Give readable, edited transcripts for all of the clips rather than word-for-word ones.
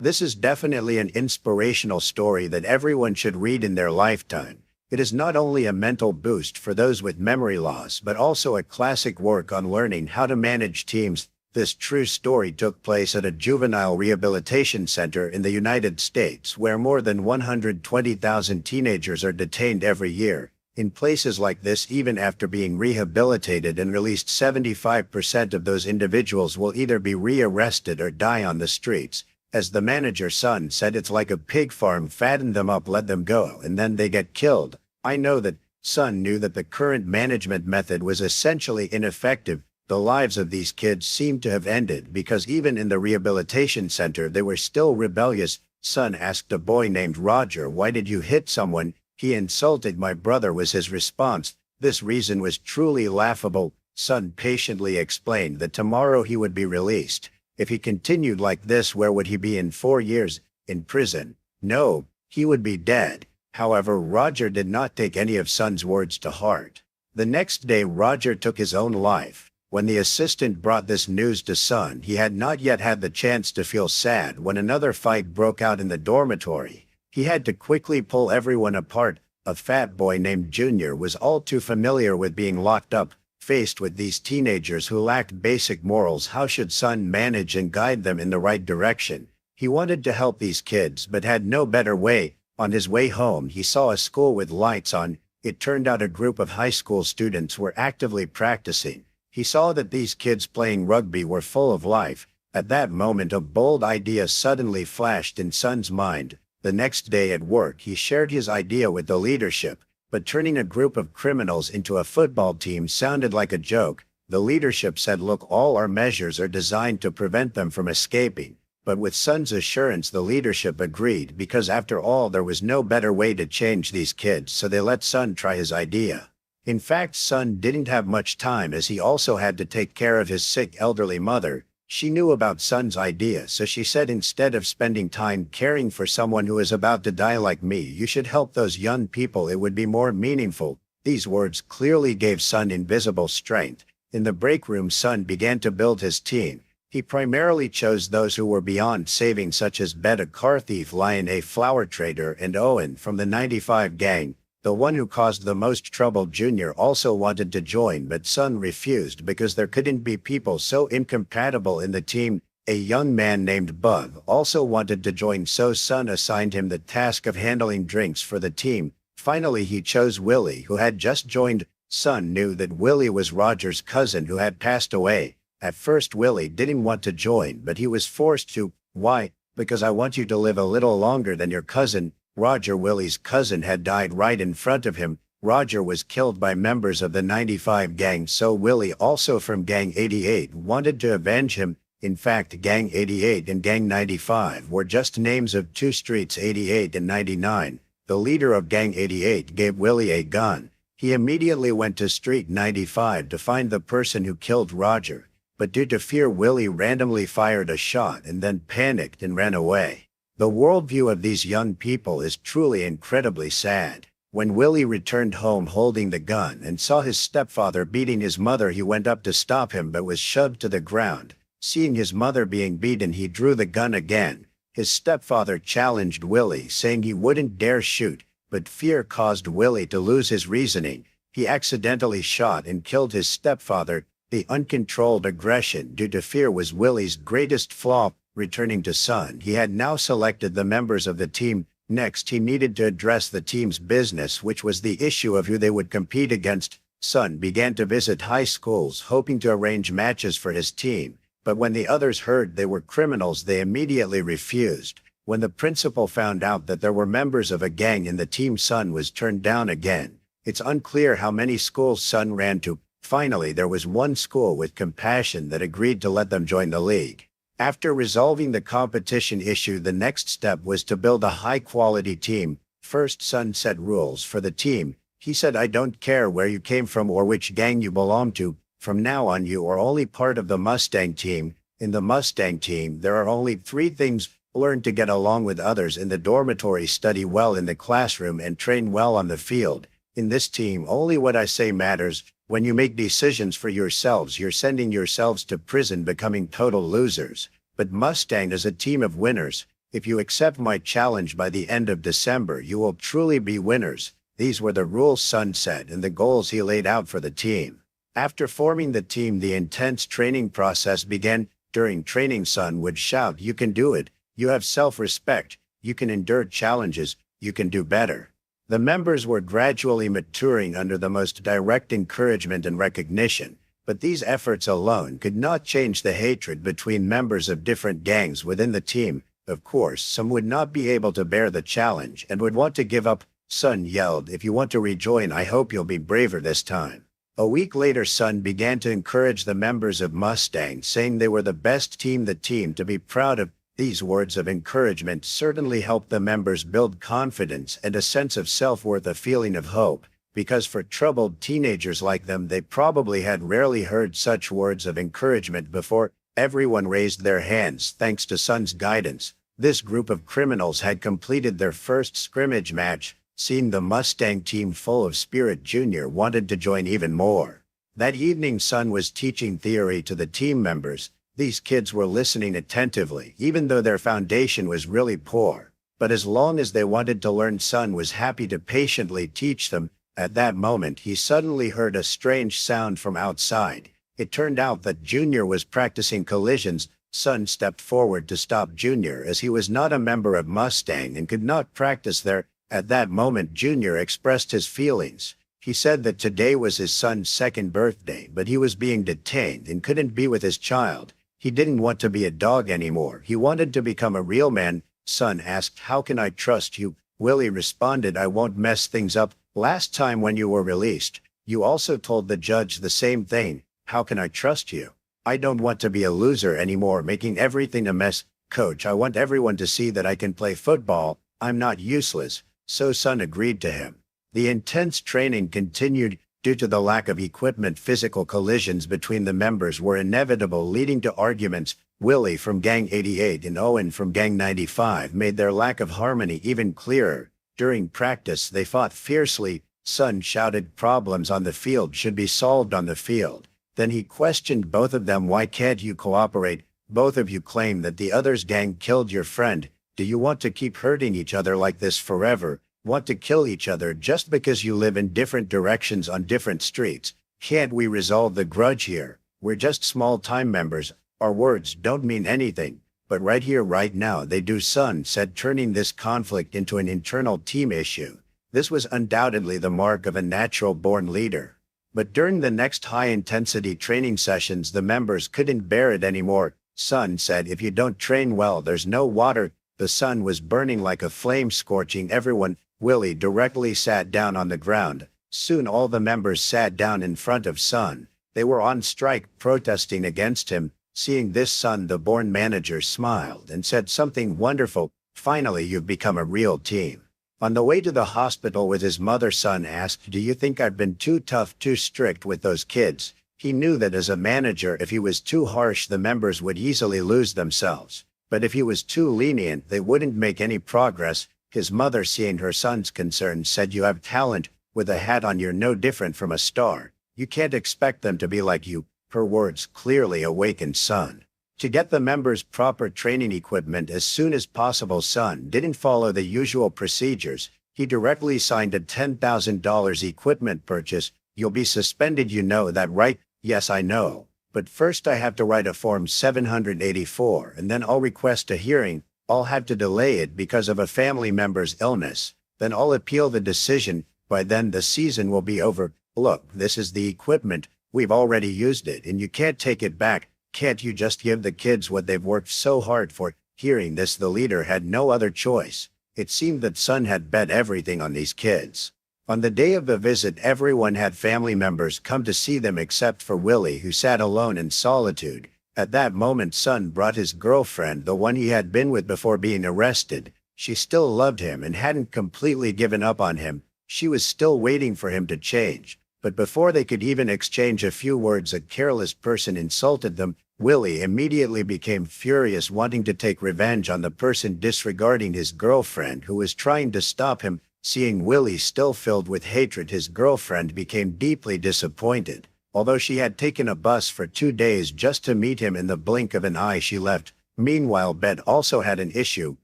This is definitely an inspirational story that everyone should read in their lifetime. It is not only a mental boost for those with memory loss but also a classic work on learning how to manage teams. This true story took place at a juvenile rehabilitation center in the United States where more than 120,000 teenagers are detained every year. In places like this, even after being rehabilitated and released, 75% of those individuals will either be rearrested or die on the streets. As the manager's son said, it's like a pig farm: fatten them up, let them go, and then they get killed. I know that Son knew that the current management method was essentially ineffective. The lives of these kids seemed to have ended because even in the rehabilitation center they were still rebellious. Son asked a boy named Roger, "Why did you hit someone?" "He insulted my brother," was his response. This reason was truly laughable. Son patiently explained that tomorrow he would be released. If he continued like this, where would he be in 4 years? In prison? No, he would be dead. However, Roger did not take any of Son's words to heart. The next day, Roger took his own life. When the assistant brought this news to Son, he had not yet had the chance to feel sad when another fight broke out in the dormitory. He had to quickly pull everyone apart. A fat boy named Junior was all too familiar with being locked up. Faced with these teenagers who lacked basic morals, how should Son manage and guide them in the right direction? He wanted to help these kids but had no better way. On his way home, he saw a school with lights on. It turned out a group of high school students were actively practicing. He saw that these kids playing rugby were full of life. At that moment, a bold idea suddenly flashed in Son's mind. The next day at work, he shared his idea with the leadership. But turning a group of criminals into a football team sounded like a joke. The leadership said, "Look, all our measures are designed to prevent them from escaping." But with Son's assurance, the leadership agreed, because after all there was no better way to change these kids, so they let Son try his idea. In fact, Son didn't have much time, as he also had to take care of his sick elderly mother. She knew about Son's idea, so she said, "Instead of spending time caring for someone who is about to die like me, you should help those young people. It would be more meaningful." These words clearly gave Son invisible strength. In the break room, Son began to build his team. He primarily chose those who were beyond saving, such as Bet, a car thief, Lion, a flower trader, and Owen from the 95 gang. The one who caused the most trouble, Junior, also wanted to join, but Son refused because there couldn't be people so incompatible in the team. A young man named Bug also wanted to join, so Son assigned him the task of handling drinks for the team. Finally, he chose Willie, who had just joined. Son knew that Willie was Roger's cousin who had passed away. At first, Willie didn't want to join, but he was forced to. "Why?" "Because I want you to live a little longer than your cousin." Roger, Willie's cousin, had died right in front of him. Roger was killed by members of the 95 gang, so Willie, also from Gang 88, wanted to avenge him. In fact, Gang 88 and Gang 95 were just names of two streets, 88 and 99. The leader of Gang 88 gave Willie a gun. He immediately went to Street 95 to find the person who killed Roger. But due to fear, Willie randomly fired a shot and then panicked and ran away. The worldview of these young people is truly incredibly sad. When Willie returned home holding the gun and saw his stepfather beating his mother, he went up to stop him but was shoved to the ground. Seeing his mother being beaten, he drew the gun again. His stepfather challenged Willie, saying he wouldn't dare shoot, but fear caused Willie to lose his reasoning. He accidentally shot and killed his stepfather. The uncontrolled aggression due to fear was Willie's greatest flaw. Returning to Son, he had now selected the members of the team. Next, he needed to address the team's business, which was the issue of who they would compete against. Son began to visit high schools, hoping to arrange matches for his team. But when the others heard they were criminals, they immediately refused. When the principal found out that there were members of a gang in the team, Son was turned down again. It's unclear how many schools Son ran to. Finally, there was one school with compassion that agreed to let them join the league. After resolving the competition issue, the next step was to build a high-quality team. First, Son set rules for the team. He said, "I don't care where you came from or which gang you belong to. From now on, you are only part of the Mustang team. In the Mustang team, there are only 3 things: learn to get along with others in the dormitory, study well in the classroom, and train well on the field. In this team, only what I say matters. When you make decisions for yourselves, you're sending yourselves to prison, becoming total losers. But Mustang is a team of winners. If you accept my challenge by the end of December, you will truly be winners. These were the rules Sun set and the goals he laid out for the team. After forming the team, the intense training process began. During training, Sun would shout, "You can do it. You have self-respect. You can endure challenges. You can do better." The members were gradually maturing under the most direct encouragement and recognition, but these efforts alone could not change the hatred between members of different gangs within the team. Of course, some would not be able to bear the challenge and would want to give up. Sun yelled, "If you want to rejoin, I hope you'll be braver this time." A week later, Sun began to encourage the members of Mustang, saying they were the best team, the team to be proud of. These words of encouragement certainly helped the members build confidence and a sense of self-worth, a feeling of hope, because for troubled teenagers like them, they probably had rarely heard such words of encouragement before. Everyone raised their hands thanks to Sun's guidance. This group of criminals had completed their first scrimmage match. Seeing the Mustang team full of spirit, Junior wanted to join even more. That evening, Sun was teaching theory to the team members. These kids were listening attentively, even though their foundation was really poor. But as long as they wanted to learn, Sun was happy to patiently teach them. At that moment, he suddenly heard a strange sound from outside. It turned out that Junior was practicing collisions. Sun stepped forward to stop Junior, as he was not a member of Mustang and could not practice there. At that moment, Junior expressed his feelings. He said that today was his son's second birthday, but he was being detained and couldn't be with his child. He didn't want to be a dog anymore. He wanted to become a real man. Sun asked, "How can I trust you?" Willie responded, "I won't mess things up. Last time when you were released, you also told the judge the same thing. How can I trust you? I don't want to be a loser anymore, making everything a mess. Coach, I want everyone to see that I can play football. I'm not useless." So Sun agreed to him. The intense training continued. Due to the lack of equipment, physical collisions between the members were inevitable, leading to arguments. Willie from Gang 88 and Owen from Gang 95 made their lack of harmony even clearer. During practice, they fought fiercely. Sun shouted problems on the field should be solved on the field. Then he questioned both of them, "Why can't you cooperate? Both of you claim that the other's gang killed your friend. Do you want to keep hurting each other like this forever? Want to kill each other just because you live in different directions on different streets? Can't we resolve the grudge here? We're just small-time members. Our words don't mean anything. But right here, right now, they do," Sun said, turning this conflict into an internal team issue. This was undoubtedly the mark of a natural-born leader. But during the next high-intensity training sessions, the members couldn't bear it anymore. Sun said, "If you don't train well, there's no water." The sun was burning like a flame, scorching everyone. Willie directly sat down on the ground. Soon all the members sat down in front of Sun. They were on strike, protesting against him. Seeing this, Sun, the born manager, smiled and said something wonderful. "Finally, you've become a real team." On the way to the hospital with his mother, Sun asked, "Do you think I've been too tough, too strict with those kids?" He knew that as a manager, if he was too harsh, the members would easily lose themselves. But if he was too lenient, they wouldn't make any progress. His mother, seeing her son's concern, said, "You have talent. With a hat on, you're no different from a star. You can't expect them to be like you." Her words clearly awakened Sun. To get the members proper training equipment as soon as possible, Sun didn't follow the usual procedures. He directly signed a $10,000 equipment purchase. "You'll be suspended, you know that, right?" "Yes, I know. But first I have to write a Form 784, and then I'll request a hearing. I'll have to delay it because of a family member's illness. Then I'll appeal the decision. By then the season will be over. Look, this is the equipment. We've already used it, and you can't take it back. Can't you just give the kids what they've worked so hard for?" Hearing this, the leader had no other choice. It seemed that Sun had bet everything on these kids. On the day of the visit, everyone had family members come to see them except for Willie, who sat alone in solitude. At that moment, Sun brought his girlfriend, the one he had been with before being arrested. She still loved him and hadn't completely given up on him. She was still waiting for him to change. But before they could even exchange a few words, a careless person insulted them. Willie immediately became furious, wanting to take revenge on the person disregarding his girlfriend, who was trying to stop him. Seeing Willie still filled with hatred, his girlfriend became deeply disappointed. Although she had taken a bus for 2 days just to meet him, in the blink of an eye she left. Meanwhile, Bet also had an issue.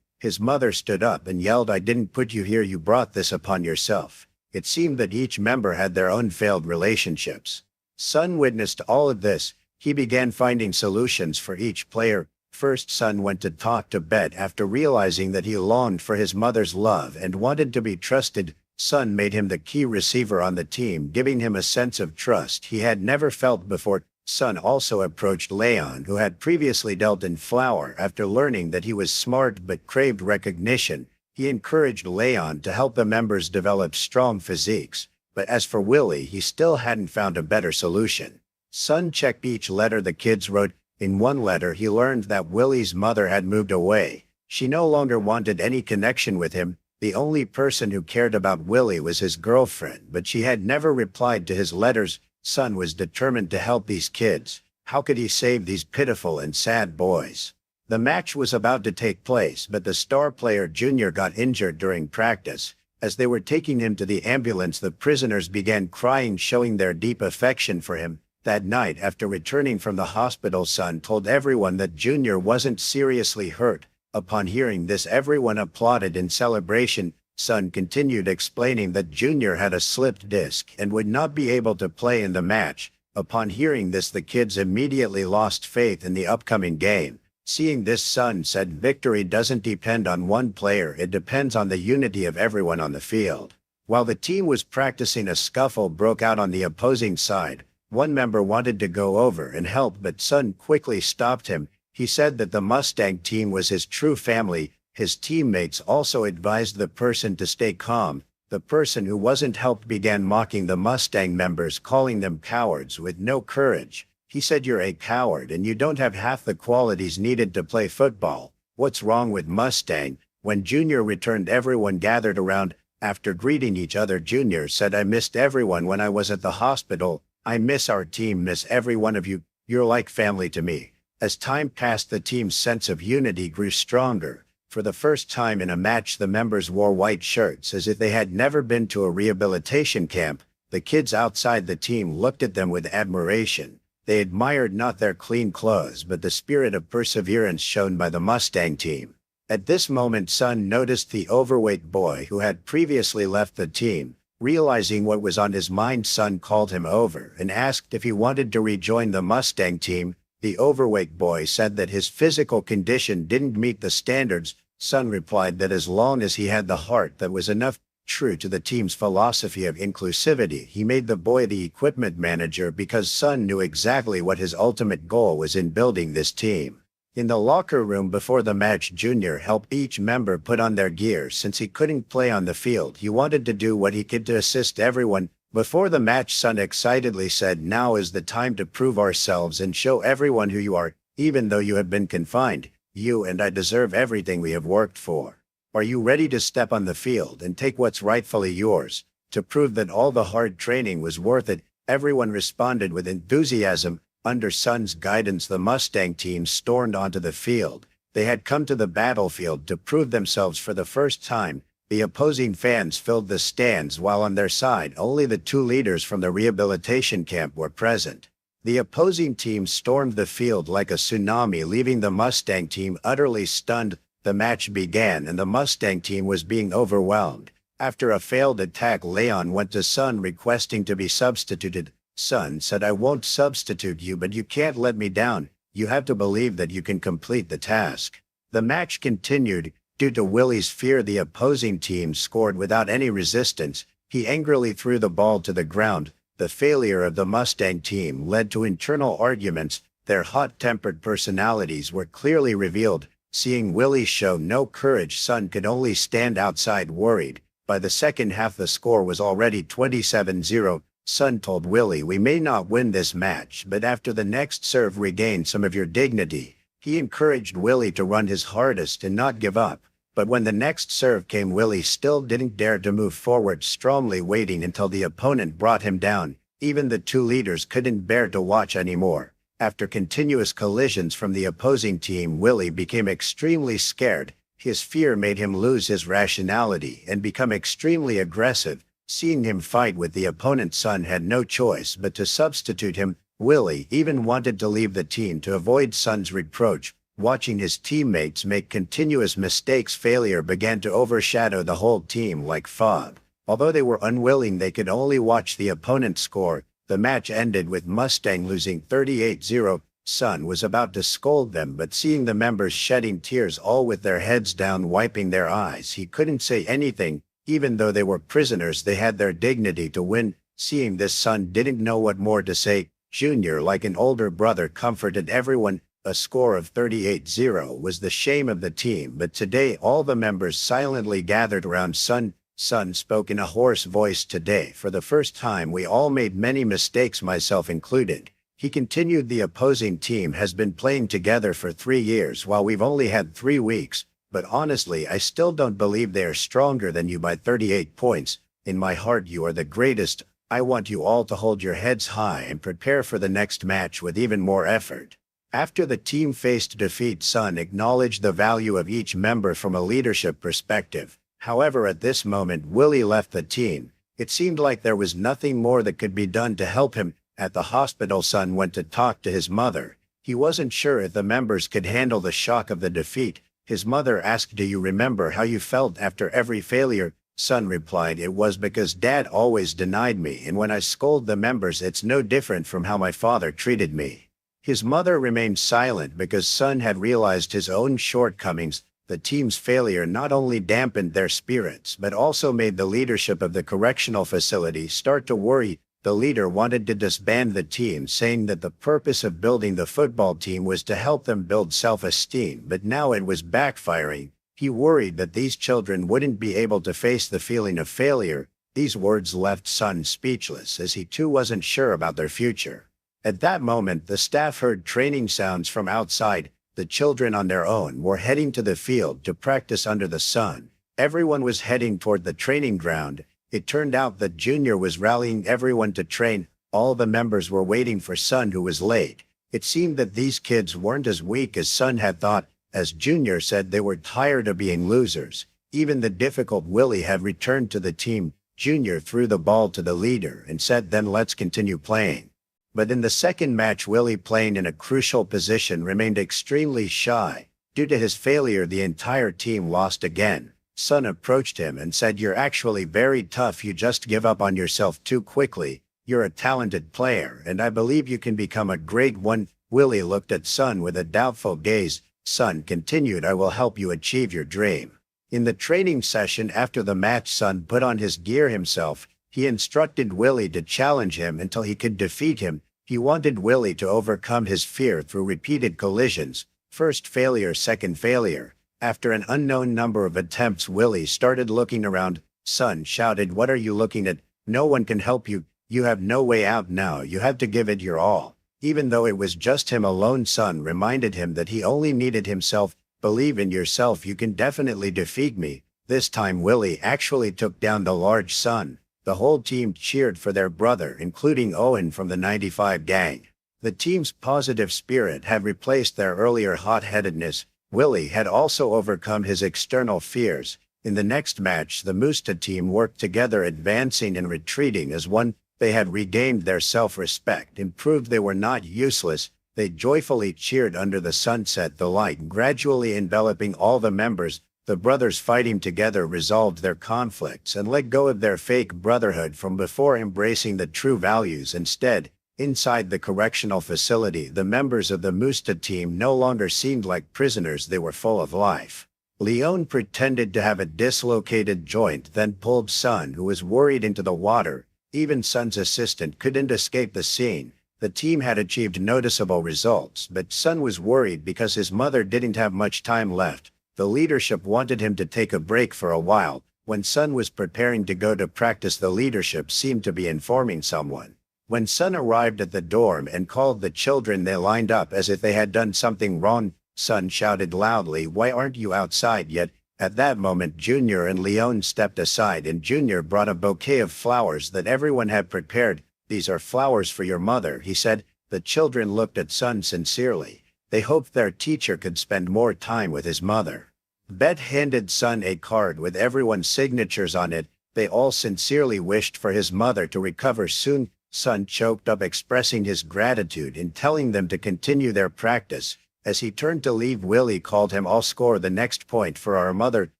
His mother stood up and yelled, "I didn't put you here, you brought this upon yourself." It seemed that each member had their own failed relationships. Sun witnessed all of this. He began finding solutions for each player. First, Sun went to talk to Bet after realizing that he longed for his mother's love and wanted to be trusted. Sun made him the key receiver on the team, giving him a sense of trust he had never felt before. Sun also approached Leon, who had previously dealt in flour. After learning that he was smart but craved recognition, he encouraged Leon to help the members develop strong physiques. But as for Willie, he still hadn't found a better solution. Sun checked each letter the kids wrote. In one letter, he learned that Willie's mother had moved away. She no longer wanted any connection with him. The only person who cared about Willie was his girlfriend, but she had never replied to his letters. Sun was determined to help these kids. How could he save these pitiful and sad boys? The match was about to take place, but the star player Junior got injured during practice. As they were taking him to the ambulance, the prisoners began crying, showing their deep affection for him. That night, after returning from the hospital, Sun told everyone that Junior wasn't seriously hurt. Upon hearing this, everyone applauded in celebration. Sun continued explaining that Junior had a slipped disc and would not be able to play in the match. Upon hearing this, the kids immediately lost faith in the upcoming game. Seeing this, Sun said victory doesn't depend on one player, it depends on the unity of everyone on the field. While the team was practicing, a scuffle broke out on the opposing side. One member wanted to go over and help, but Sun quickly stopped him. He said that the Mustang team was his true family. His teammates also advised the person to stay calm. The person who wasn't helped began mocking the Mustang members, calling them cowards with no courage. He said, "You're a coward and you don't have half the qualities needed to play football. What's wrong with Mustang?" When Junior returned, everyone gathered around. After greeting each other, Junior said, "I missed everyone when I was at the hospital. I miss our team, miss every one of you. You're like family to me." As time passed, the team's sense of unity grew stronger. For the first time in a match, the members wore white shirts as if they had never been to a rehabilitation camp. The kids outside the team looked at them with admiration. They admired not their clean clothes, but the spirit of perseverance shown by the Mustang team. At this moment, Sun noticed the overweight boy who had previously left the team. Realizing what was on his mind, Sun called him over and asked if he wanted to rejoin the Mustang team. The overweight boy said that his physical condition didn't meet the standards. Sun replied that as long as he had the heart, that was enough. True to the team's philosophy of inclusivity, he made the boy the equipment manager because Sun knew exactly what his ultimate goal was in building this team. In the locker room before the match, Junior helped each member put on their gear. Since he couldn't play on the field, he wanted to do what he could to assist everyone. Before the match, Sun excitedly said, "Now is the time to prove ourselves and show everyone who you are. Even though you have been confined, you and I deserve everything we have worked for. Are you ready to step on the field and take what's rightfully yours?" To prove that all the hard training was worth it, everyone responded with enthusiasm. Under Sun's guidance, the Mustang team stormed onto the field. They had come to the battlefield to prove themselves for the first time. The opposing fans filled the stands, while on their side, only the two leaders from the rehabilitation camp were present. The opposing team stormed the field like a tsunami, leaving the Mustang team utterly stunned. The match began and the Mustang team was being overwhelmed. After a failed attack, Leon went to Sun requesting to be substituted. Sun said, "I won't substitute you, but you can't let me down. You have to believe that you can complete the task." The match continued. Due to Willie's fear, the opposing team scored without any resistance. He angrily threw the ball to the ground. The failure of the Mustang team led to internal arguments. Their hot-tempered personalities were clearly revealed. Seeing Willie show no courage, Sun could only stand outside worried. By the second half, the score was already 27-0. Sun told Willie, "We may not win this match, but after the next serve, regain some of your dignity." He encouraged Willie to run his hardest and not give up. But when the next serve came, Willie still didn't dare to move forward, strongly waiting until the opponent brought him down. Even the two leaders couldn't bear to watch anymore. After continuous collisions from the opposing team, Willie became extremely scared. His fear made him lose his rationality and become extremely aggressive. Seeing him fight with the opponent, Sun had no choice but to substitute him. Willie even wanted to leave the team to avoid Sun's reproach. Watching his teammates make continuous mistakes, failure began to overshadow the whole team like fog. Although they were unwilling, they could only watch the opponent score. The match ended with Mustang losing 38-0. Sun was about to scold them, but seeing the members shedding tears, all with their heads down, wiping their eyes, he couldn't say anything. Even though they were prisoners, they had their dignity to win. Seeing this, Sun didn't know what more to say. Junior, like an older brother, comforted everyone. A score of 38-0 was the shame of the team, but today all the members silently gathered around Sun. Sun spoke in a hoarse voice. Today, for the first time, we all made many mistakes, myself included. He continued, the opposing team has been playing together for 3 years while we've only had 3 weeks, but honestly, I still don't believe they are stronger than you by 38 points. In my heart, you are the greatest. I want you all to hold your heads high and prepare for the next match with even more effort. After the team faced defeat, Sun acknowledged the value of each member from a leadership perspective. However, at this moment, Willie left the team. It seemed like there was nothing more that could be done to help him. At the hospital, Sun went to talk to his mother. He wasn't sure if the members could handle the shock of the defeat. His mother asked, "Do you remember how you felt after every failure?" Sun replied, "It was because Dad always denied me, and when I scold the members, it's no different from how my father treated me." His mother remained silent because Sun had realized his own shortcomings. The team's failure not only dampened their spirits but also made the leadership of the correctional facility start to worry. The leader wanted to disband the team, saying that the purpose of building the football team was to help them build self-esteem, but now it was backfiring. He worried that these children wouldn't be able to face the feeling of failure. These words left Sun speechless, as he too wasn't sure about their future. At that moment, the staff heard training sounds from outside. The children on their own were heading to the field to practice under the sun. Everyone was heading toward the training ground. It turned out that Junior was rallying everyone to train. All the members were waiting for Sun, who was late. It seemed that these kids weren't as weak as Sun had thought. As Junior said, they were tired of being losers. Even the difficult Willie had returned to the team. Junior threw the ball to the leader and said, "Then let's continue playing." But in the second match, Willie, playing in a crucial position, remained extremely shy. Due to his failure, the entire team lost again. Sun approached him and said, "You're actually very tough. You just give up on yourself too quickly. You're a talented player, and I believe you can become a great one." Willie looked at Sun with a doubtful gaze. Sun continued, "I will help you achieve your dream." In the training session after the match, Sun put on his gear himself. He instructed Willie to challenge him until he could defeat him. He wanted Willie to overcome his fear through repeated collisions. First failure, second failure. After an unknown number of attempts, Willie started looking around. Sun shouted, "What are you looking at? No one can help you. You have no way out now. You have to give it your all." Even though it was just him alone, Sun reminded him that he only needed himself. "Believe in yourself. You can definitely defeat me." This time, Willie actually took down the large Sun. The whole team cheered for their brother, including Owen from the 95 gang. The team's positive spirit had replaced their earlier hot-headedness. Willie had also overcome his external fears. In the next match, the Musta team worked together, advancing and retreating as one. They had regained their self-respect and proved they were not useless. They joyfully cheered under the sunset, the light gradually enveloping all the members. The brothers, fighting together, resolved their conflicts and let go of their fake brotherhood from before, embracing the true values instead. Inside the correctional facility, the members of the Musta team no longer seemed like prisoners. They were full of life. Leon pretended to have a dislocated joint, then pulled Sun, who was worried, into the water. Even Sun's assistant couldn't escape the scene. The team had achieved noticeable results, but Sun was worried because his mother didn't have much time left. The leadership wanted him to take a break for a while. When Sun was preparing to go to practice, the leadership seemed to be informing someone. When Sun arrived at the dorm and called the children, they lined up as if they had done something wrong. Sun shouted loudly, "Why aren't you outside yet?" At that moment, Junior and Leon stepped aside, and Junior brought a bouquet of flowers that everyone had prepared. "These are flowers for your mother," he said. The children looked at Sun sincerely. They hoped their teacher could spend more time with his mother. Bet handed Sun a card with everyone's signatures on it. They all sincerely wished for his mother to recover soon. Sun choked up, expressing his gratitude and telling them to continue their practice. As he turned to leave, Willie called him, "I'll score the next point for our mother."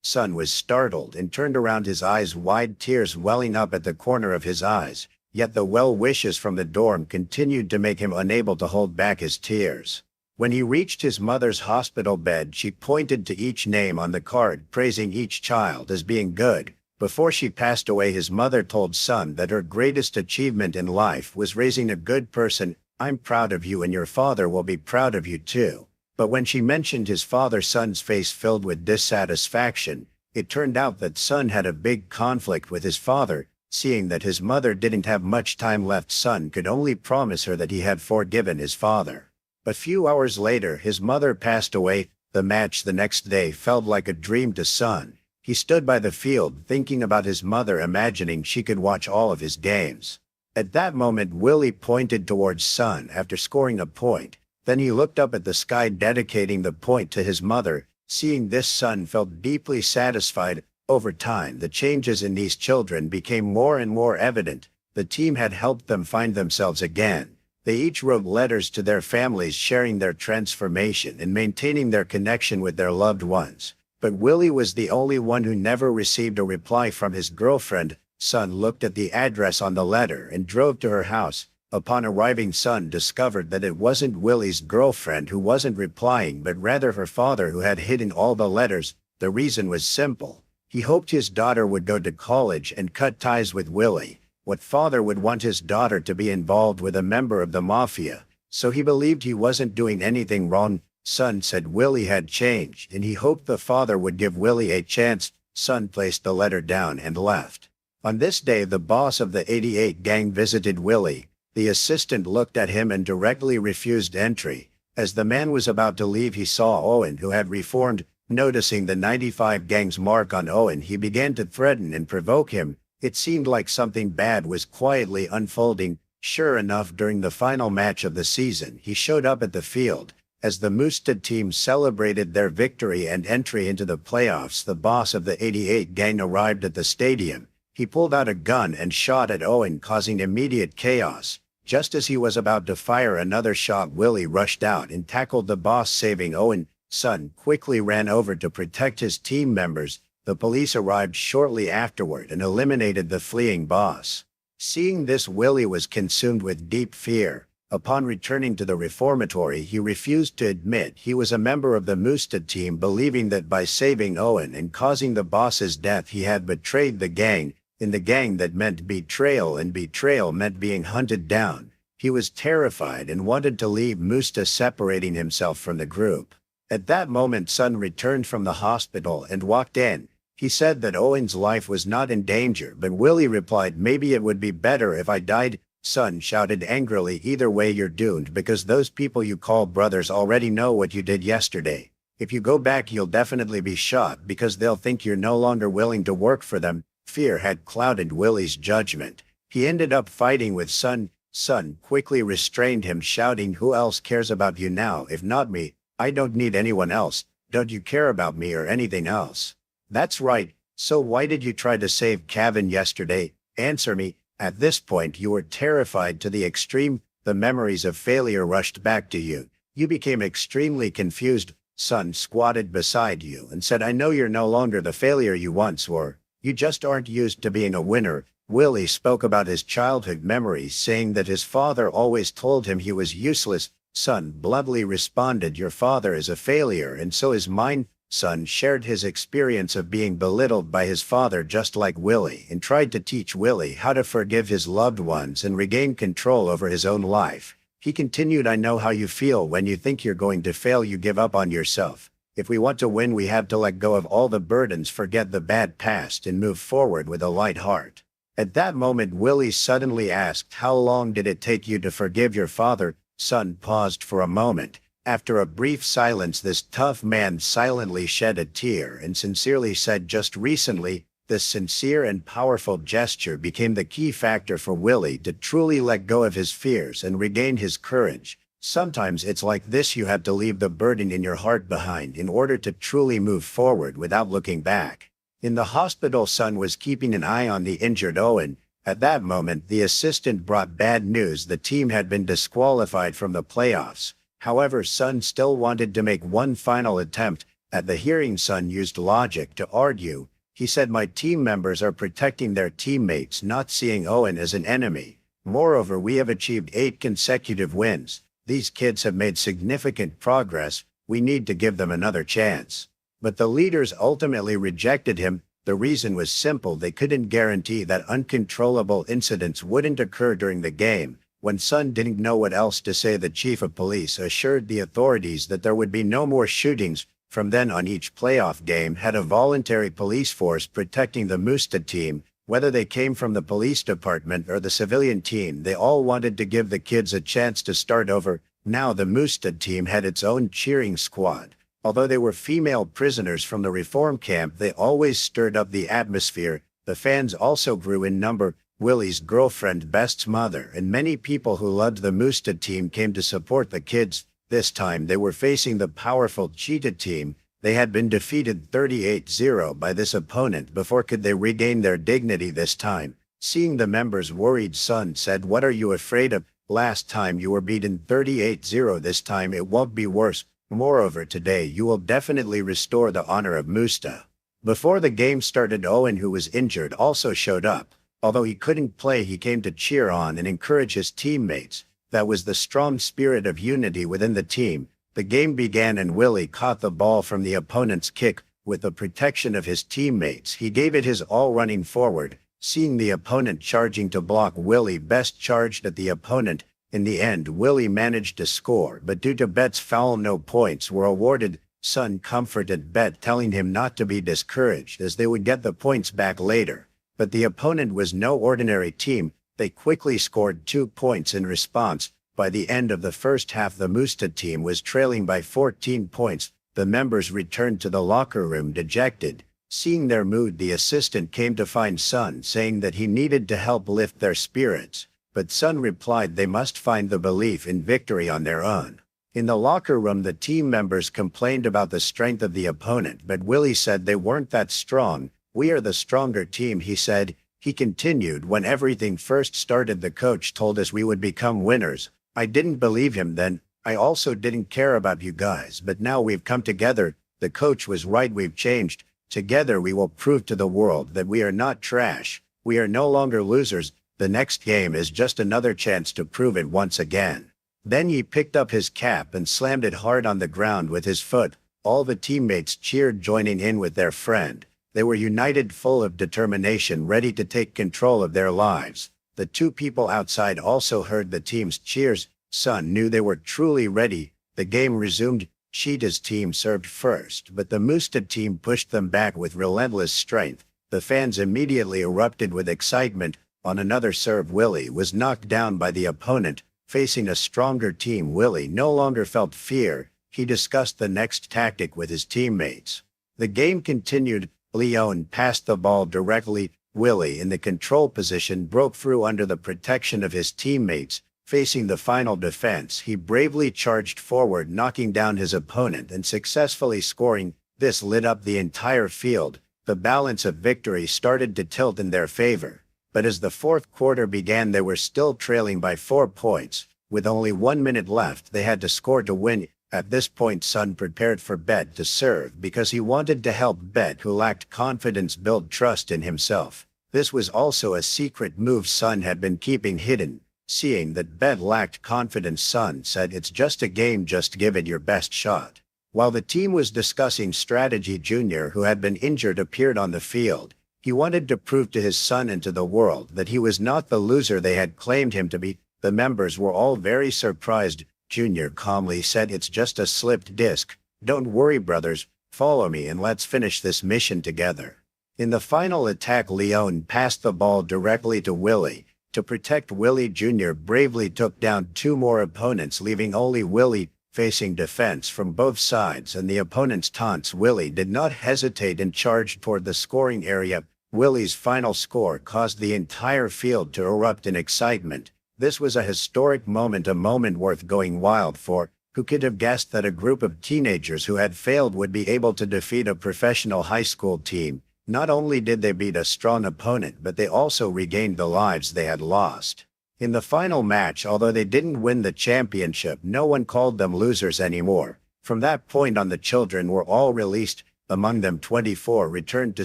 Son was startled and turned around, his eyes wide, tears welling up at the corner of his eyes. Yet the well wishes from the dorm continued to make him unable to hold back his tears. When he reached his mother's hospital bed, she pointed to each name on the card, praising each child as being good. Before she passed away, his mother told Son that her greatest achievement in life was raising a good person. "I'm proud of you, and your father will be proud of you too." But when she mentioned his father, Son's face filled with dissatisfaction. It turned out that Son had a big conflict with his father. Seeing that his mother didn't have much time left, Son could only promise her that he had forgiven his father. But few hours later, his mother passed away. The match the next day felt like a dream to Son. He stood by the field thinking about his mother, imagining she could watch all of his games. At that moment, Willie pointed towards Son after scoring a point. Then he looked up at the sky, dedicating the point to his mother. Seeing this, Son felt deeply satisfied. Over time, the changes in these children became more and more evident. The team had helped them find themselves again. They each wrote letters to their families, sharing their transformation and maintaining their connection with their loved ones. But Willie was the only one who never received a reply from his girlfriend. Son looked at the address on the letter and drove to her house. Upon arriving, Son discovered that it wasn't Willie's girlfriend who wasn't replying, but rather her father, who had hidden all the letters. The reason was simple. He hoped his daughter would go to college and cut ties with Willie. What father would want his daughter to be involved with a member of the mafia? So he believed he wasn't doing anything wrong. Son said Willie had changed, and he hoped the father would give Willie a chance. Son placed the letter down and left. On this day, the boss of the 88 gang visited Willie. The assistant looked at him and directly refused entry. As the man was about to leave, he saw Owen, who had reformed. Noticing the 95 gang's mark on Owen, he began to threaten and provoke him. It seemed like something bad was quietly unfolding. Sure enough, during the final match of the season, he showed up at the field. As the Moostad team celebrated their victory and entry into the playoffs, the boss of the 88 gang arrived at the stadium. He pulled out a gun and shot at Owen, causing immediate chaos. Just as he was about to fire another shot, Willie rushed out and tackled the boss, saving Owen. Son quickly ran over to protect his team members. The police arrived shortly afterward and eliminated the fleeing boss. Seeing this, Willie was consumed with deep fear. Upon returning to the reformatory, he refused to admit he was a member of the Moostad team, believing that by saving Owen and causing the boss's death, he had betrayed the gang. In the gang, that meant betrayal, and betrayal meant being hunted down. He was terrified and wanted to leave Moostad, separating himself from the group. At that moment, Son returned from the hospital and walked in. He said that Owen's life was not in danger, but Willie replied, "Maybe it would be better if I died." Son shouted angrily, "Either way, you're doomed, because those people you call brothers already know what you did yesterday. If you go back, you'll definitely be shot because they'll think you're no longer willing to work for them." Fear had clouded Willie's judgment. He ended up fighting with Son. Son quickly restrained him, shouting, "Who else cares about you now if not me? I don't need anyone else. Don't you care about me or anything else?" "That's right. So why did you try to save Kevin yesterday? Answer me." At this point, you were terrified to the extreme. The memories of failure rushed back to you. You became extremely confused. Son squatted beside you and said, "I know you're no longer the failure you once were. You just aren't used to being a winner." Willie spoke about his childhood memories, saying that his father always told him he was useless. Son bluntly responded, "Your father is a failure, and so is mine." Son shared his experience of being belittled by his father just like Willie, and tried to teach Willie how to forgive his loved ones and regain control over his own life. He continued, "I know how you feel when you think you're going to fail. You give up on yourself. If we want to win, we have to let go of all the burdens, forget the bad past, and move forward with a light heart." At that moment, Willie suddenly asked, "How long did it take you to forgive your father?" Son paused for a moment. After a brief silence, this tough man silently shed a tear and sincerely said, "Just recently." This sincere and powerful gesture became the key factor for Willie to truly let go of his fears and regain his courage. Sometimes it's like this: you have to leave the burden in your heart behind in order to truly move forward without looking back. In the hospital, Son was keeping an eye on the injured Owen. At that moment, the assistant brought bad news: the team had been disqualified from the playoffs. However, Sun still wanted to make one final attempt. At the hearing, Sun used logic to argue. He said, "My team members are protecting their teammates, not seeing Owen as an enemy. Moreover, we have achieved 8 consecutive wins. These kids have made significant progress. We need to give them another chance." But the leaders ultimately rejected him. The reason was simple: they couldn't guarantee that uncontrollable incidents wouldn't occur during the game. When Sun didn't know what else to say, the chief of police assured the authorities that there would be no more shootings. From then on, each playoff game had a voluntary police force protecting the Mustad team. Whether they came from the police department or the civilian team, they all wanted to give the kids a chance to start over. Now the Mustad team had its own cheering squad. Although they were female prisoners from the reform camp, they always stirred up the atmosphere. The fans also grew in number. Willie's girlfriend, Best's mother, and many people who loved the Mustad team came to support the kids. This time they were facing the powerful Cheetah team. They had been defeated 38-0 by this opponent before. Could they regain their dignity this time? Seeing the members worried, Sun said, "What are you afraid of? Last time you were beaten 38-0. This time it won't be worse. Moreover, today you will definitely restore the honor of Mustad." Before the game started, Owen, who was injured, also showed up. Although he couldn't play, he came to cheer on and encourage his teammates. That was the strong spirit of unity within the team. The game began and Willie caught the ball from the opponent's kick. With the protection of his teammates, he gave it his all, running forward. Seeing the opponent charging to block Willie, Best charged at the opponent. In the end, Willie managed to score, but due to Bet's foul, no points were awarded. Sun comforted Bet, telling him not to be discouraged as they would get the points back later. But the opponent was no ordinary team. They quickly scored 2 points in response. By the end of the first half, the Mustad team was trailing by 14 points. The members returned to the locker room dejected. Seeing their mood, the assistant came to find Sun, saying that he needed to help lift their spirits. But Sun replied they must find the belief in victory on their own. In the locker room, the team members complained about the strength of the opponent, but Willie said they weren't that strong. "We are the stronger team," he said. He continued, "When everything first started, the coach told us we would become winners. I didn't believe him then. I also didn't care about you guys, but now we've come together. The coach was right, we've changed. Together we will prove to the world that we are not trash. We are no longer losers. The next game is just another chance to prove it once again." Then he picked up his cap and slammed it hard on the ground with his foot. All the teammates cheered, joining in with their friend. They were united, full of determination, ready to take control of their lives. The 2 people outside also heard the team's cheers. Sun knew they were truly ready. The game resumed. Cheetah's team served first, but the Mustad team pushed them back with relentless strength. The fans immediately erupted with excitement. On another serve, Willie was knocked down by the opponent. Facing a stronger team, Willie no longer felt fear. He discussed the next tactic with his teammates. The game continued. Leon passed the ball directly. Willie, in the control position, broke through under the protection of his teammates. Facing the final defense, he bravely charged forward, knocking down his opponent and successfully scoring. This lit up the entire field. The balance of victory started to tilt in their favor. But as the fourth quarter began, they were still trailing by 4 points. With only 1 minute left, they had to score to win. At this point, Sun prepared for Bet to serve because he wanted to help Bet, who lacked confidence, build trust in himself. This was also a secret move Sun had been keeping hidden. Seeing that Bet lacked confidence, Sun said, "It's just a game, just give it your best shot." While the team was discussing strategy, Junior, who had been injured, appeared on the field. He wanted to prove to his son and to the world that he was not the loser they had claimed him to be. The members were all very surprised. Junior calmly said, "It's just a slipped disc. Don't worry, brothers. Follow me and let's finish this mission together." In the final attack, Leon passed the ball directly to Willie. To protect Willie, Jr. bravely took down 2 more opponents, leaving only Willie. Facing defense from both sides and the opponent's taunts, Willie did not hesitate and charged toward the scoring area. Willie's final score caused the entire field to erupt in excitement. This was a historic moment, a moment worth going wild for. Who could have guessed that a group of teenagers who had failed would be able to defeat a professional high school team? Not only did they beat a strong opponent, but they also regained the lives they had lost. In the final match, although they didn't win the championship, no one called them losers anymore. From that point on, the children were all released. Among them, 24 returned to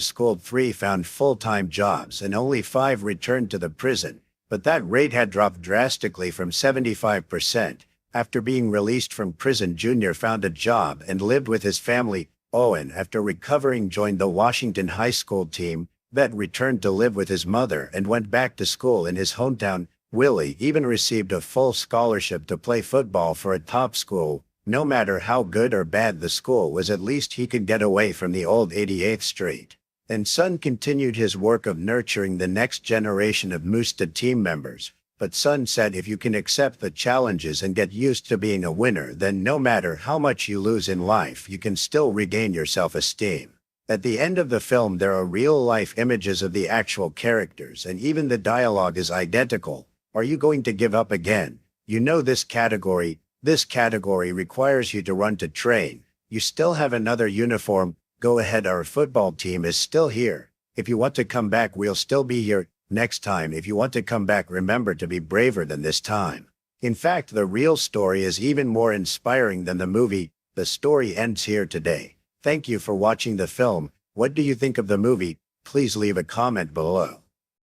school, 3 found full-time jobs, and only 5 returned to the prison. But that rate had dropped drastically from 75%. After being released from prison, Junior found a job and lived with his family. Owen, after recovering, joined the Washington high school team. Bet returned to live with his mother and went back to school in his hometown. Willie even received a full scholarship to play football for a top school. No matter how good or bad the school was, at least he could get away from the old 88th Street. And Son continued his work of nurturing the next generation of Moostad team members. But Son said, if you can accept the challenges and get used to being a winner, then no matter how much you lose in life, you can still regain your self-esteem. At the end of the film, there are real-life images of the actual characters, and even the dialogue is identical. Are you going to give up again? You know this category requires you to run to train. You still have another uniform. Go ahead, our football team is still here. If you want to come back, we'll still be here. Next time, if you want to come back, remember to be braver than this time. In fact, the real story is even more inspiring than the movie. The story ends here today. Thank you for watching the film. What do you think of the movie? Please leave a comment below.